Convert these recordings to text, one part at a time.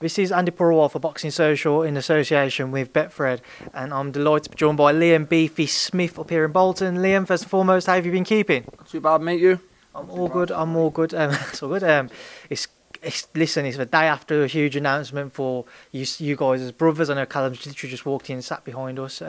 This is Andi Purewal for Boxing Social in association with Betfred, and I'm delighted to be joined by Liam Beefy Smith up here in Bolton. Liam, first and foremost, how have you been keeping? Not too bad, mate, you? I'm all good. It's all good. Listen, it's the day after a huge announcement for you guys as brothers. I know Callum's literally just walked in and sat behind us.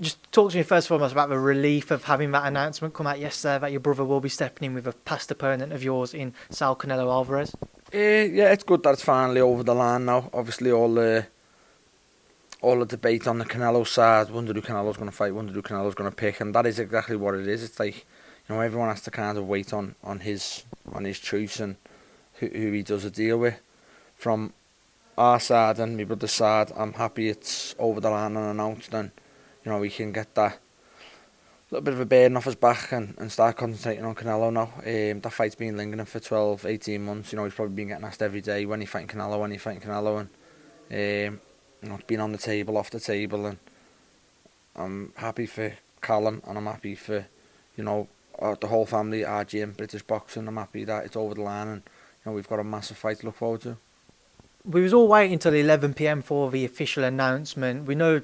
Just talk to me first and foremost about the relief of having that announcement come out yesterday that your brother will be stepping in with a past opponent of yours in Canelo Alvarez. Yeah, it's good that it's finally over the line now. Obviously, all the debate on the Canelo side, wonder who Canelo's going to fight, wonder who Canelo's going to pick, and that is exactly what it is. It's like, everyone has to kind of wait on his choice and who he does a deal with. From our side and my brother's side, I'm happy it's over the line and announced, and we can get that little bit of a burden off his back and start concentrating on Canelo now. That fight's been lingering for 12, 18 months. He's probably been getting asked every day, when you fighting Canelo, and it's been on the table, off the table, and I'm happy for Callum, and I'm happy for, the whole family, our gym, British boxing. I'm happy that it's over the line, and we've got a massive fight to look forward to. We was all waiting until 11 p.m. for the official announcement. We know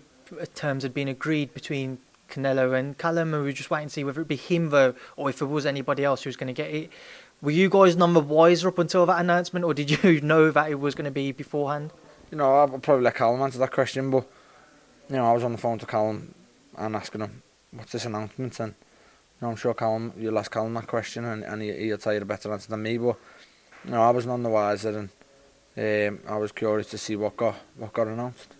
terms had been agreed between Canelo and Callum, and we were just waiting to see whether it'd be him though, or if it was anybody else who was going to get it. Were you guys none the wiser up until that announcement, or did you know that it was going to be beforehand? I'll probably let Callum answer that question, but I was on the phone to Callum and asking him, what's this announcement? And I'm sure you'll ask Callum that question, and he'll tell you a better answer than me. But I was none the wiser, and I was curious to see what got announced.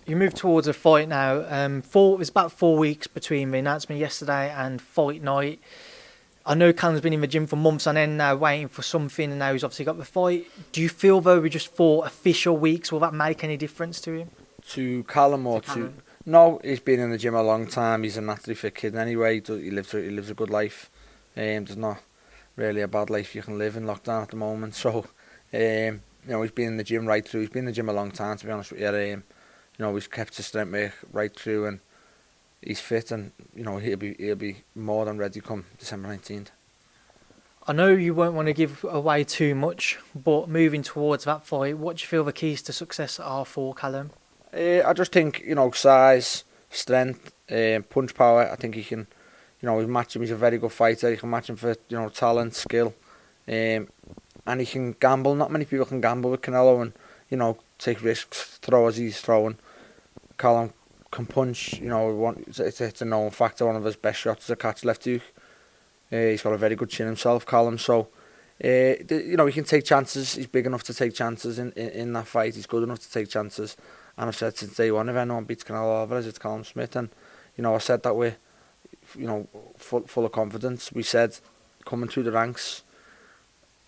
You move towards a fight now. It's about 4 weeks between the announcement yesterday and fight night. I know Callum's been in the gym for months on end now, waiting for something, and now he's obviously got the fight. Do you feel though we just 4 official weeks, will that make any difference to him? To Callum or to? No, he's been in the gym a long time. He's a naturally fit kid anyway. He lives a good life. There's not really a bad life you can live in lockdown at the moment. So, he's been in the gym right through. He's been in the gym a long time, to be honest with you. He's kept his strength right through, and he's fit, and he'll be more than ready come December 19th. I know you won't want to give away too much, but moving towards that fight, what do you feel the keys to success are for Callum? I just think size, strength, punch power. I think he can, we match him. He's a very good fighter. You can match him for talent, skill, and he can gamble. Not many people can gamble with Canelo, and take risks, throw as he's throwing. Callum can punch, it's a known factor. One of his best shots is a catch left hook. He's got a very good chin himself, Callum. So, he can take chances. He's big enough to take chances in that fight. He's good enough to take chances. And I've said since day one, if anyone beats Canelo Alvarez, it's Callum Smith. And, I said that with, full of confidence. We said, coming through the ranks,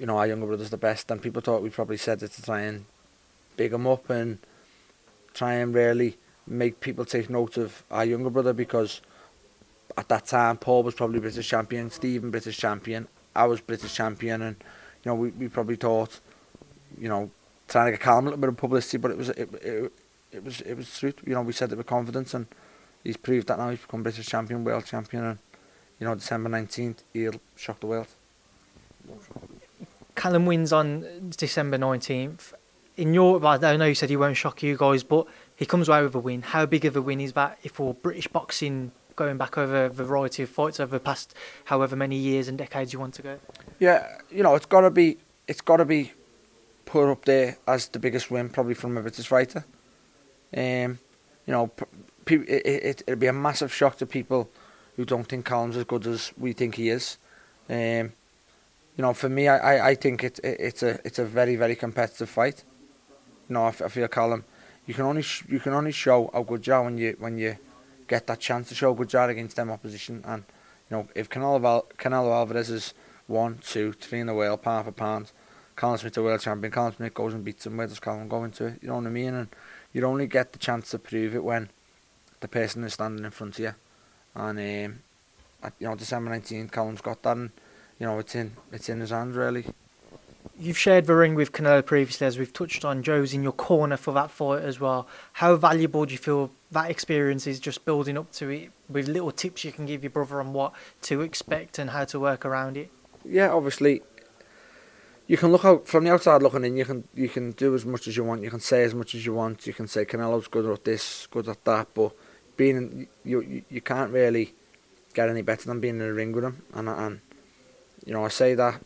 our younger brother's the best. And people thought we probably said it to try and big him up and try and really make people take note of our younger brother, because at that time Paul was probably British champion, Stephen British champion, I was British champion, and we probably thought trying to get Callum a little bit of publicity, but it was truth. We said it with confidence, and he's proved that now. He's become British champion, world champion, and December 19th he'll shock the world. Callum wins on December 19th. I know you said he won't shock you guys, but he comes away with a win. How big of a win is that for British boxing, going back over a variety of fights over the past however many years and decades you want to go? Yeah, it's got to be put up there as the biggest win probably from a British fighter. It'll be a massive shock to people who don't think Callum's as good as we think he is. For me, I think it's a very, very competitive fight. I feel Callum, you can only show how good you are when you get that chance to show good you are against them opposition. And if Canelo Alvarez is 1, 2, 3 in the world, pound for pound, Callum Smith the world champion, Callum Smith goes and beats him, where does Callum go into it? You know what I mean? And you only get the chance to prove it when the person is standing in front of you. And December 19th, Callum's got that, and it's in his hands really. You've shared the ring with Canelo previously, as we've touched on. Joe's in your corner for that fight as well. How valuable do you feel that experience is, just building up to it, with little tips you can give your brother on what to expect and how to work around it? Yeah, obviously, you can look out from the outside looking in. You can do as much as you want. You can say as much as you want. You can say Canelo's good at this, good at that. But you can't really get any better than being in the ring with him. And I say that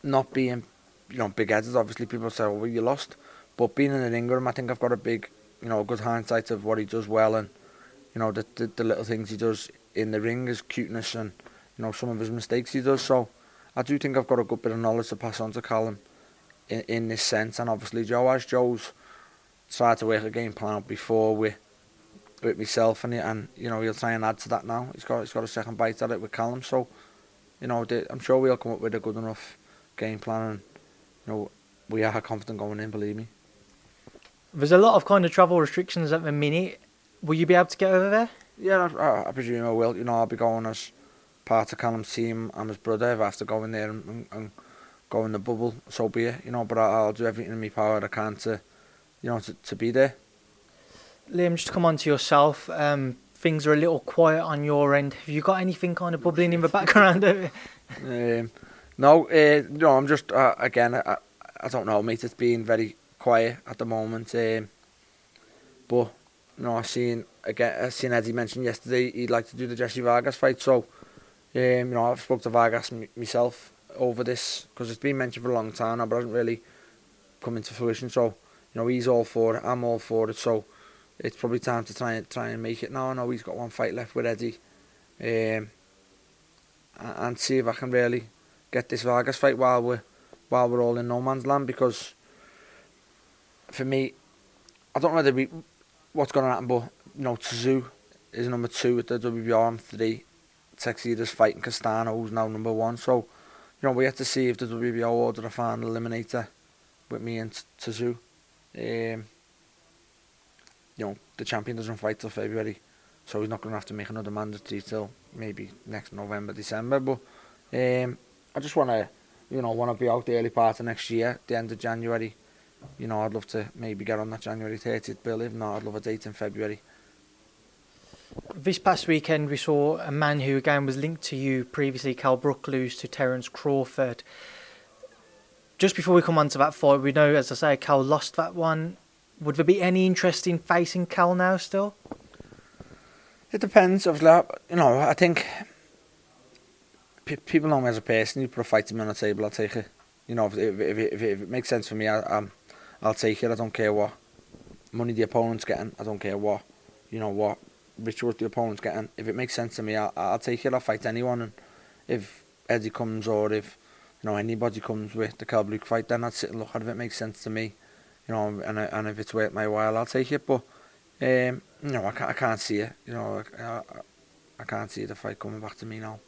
not being big-headed. Obviously, people say, "Well, you lost," but being in the ring with him, I think I've got a big, good hindsight of what he does well, and the little things he does in the ring, his cuteness, and some of his mistakes he does. So I do think I've got a good bit of knowledge to pass on to Callum in this sense, and obviously Joe's tried to work a game plan out before with myself, and he'll try and add to that now. He's got a second bite at it with Callum, so I'm sure we'll come up with a good enough game plan, and we are confident going in, believe me. There's a lot of kind of travel restrictions at the minute. Will you be able to get over there? Yeah, I presume I will. I'll be going as part of Callum's team. I'm his brother. If I have to go in there and go in the bubble, so be it. But I'll do everything in my power I can to be there. Liam, just to come on to yourself. Things are a little quiet on your end. Have you got anything kind of bubbling in the background? No, I'm just again. I don't know, mate. It's been very quiet at the moment. But I've seen Eddie mention yesterday he'd like to do the Jesse Vargas fight. So I've spoke to Vargas myself over this, because it's been mentioned for a long time now, but hasn't really come into fruition. So he's all for it. I'm all for it. So it's probably time to try and make it now. I know he's got one fight left with Eddie, and see if I can really get this Vargas fight while we're all in no man's land. Because for me, I don't know what's going to happen, but Tszyu is number 2 at the WBO. I'm 3. Texida's fighting Castano, who's now number 1. So we have to see if the WBO order a final eliminator with me and Tszyu. The champion doesn't fight till February, so he's not going to have to make another mandatory till maybe next November, December. But I just want to be out the early part of next year, the end of January. I'd love to maybe get on that January 30th bill. If not, I'd love a date in February. This past weekend, we saw a man who again was linked to you previously, Brook, lose to Terence Crawford. Just before we come on to that fight, we know, as I say, Cal lost that one. Would there be any interest in facing Cal now still? It depends. I think people know me as a person. You put a fight to me on the table, I'll take it. If it makes sense for me, I'll take it. I don't care what money the opponent's getting. I don't care what rituals the opponent's getting. If it makes sense to me, I'll take it. I'll fight anyone. And if Eddie comes, or if anybody comes with the Cal Brook fight, then I'd sit and look at it. If it makes sense to me, and if it's worth my while, I'll take it. But I can't see it. I can't see the fight coming back to me now.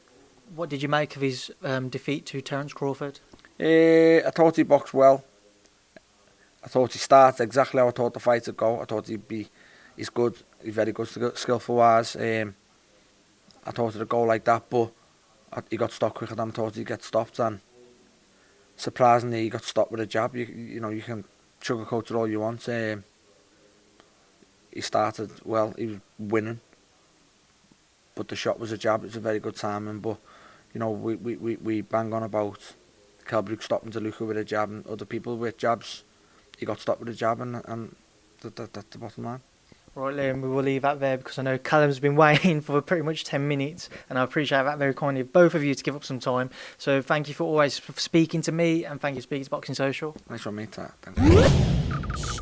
What did you make of his defeat to Terence Crawford? I thought he boxed well. I thought he started exactly how I thought the fight would go. I thought he's good. He's very good, skillful wise. I thought it'd go like that, but he got stopped quicker than I thought he'd get stopped. And surprisingly, he got stopped with a jab. You can sugarcoat it all you want. He started well. He was winning, but the shot was a jab. It was a very good timing. But we bang on about Cal Brook stopping DeLuca with a jab and other people with jabs. He got stopped with a jab, and that's the bottom line. Right, Liam, we will leave that there, because I know Callum's been waiting for pretty much 10 minutes, and I appreciate that very kindly of both of you to give up some time. So thank you for always speaking to me, and thank you for speaking to Boxing Social. Nice one, mate. Thanks.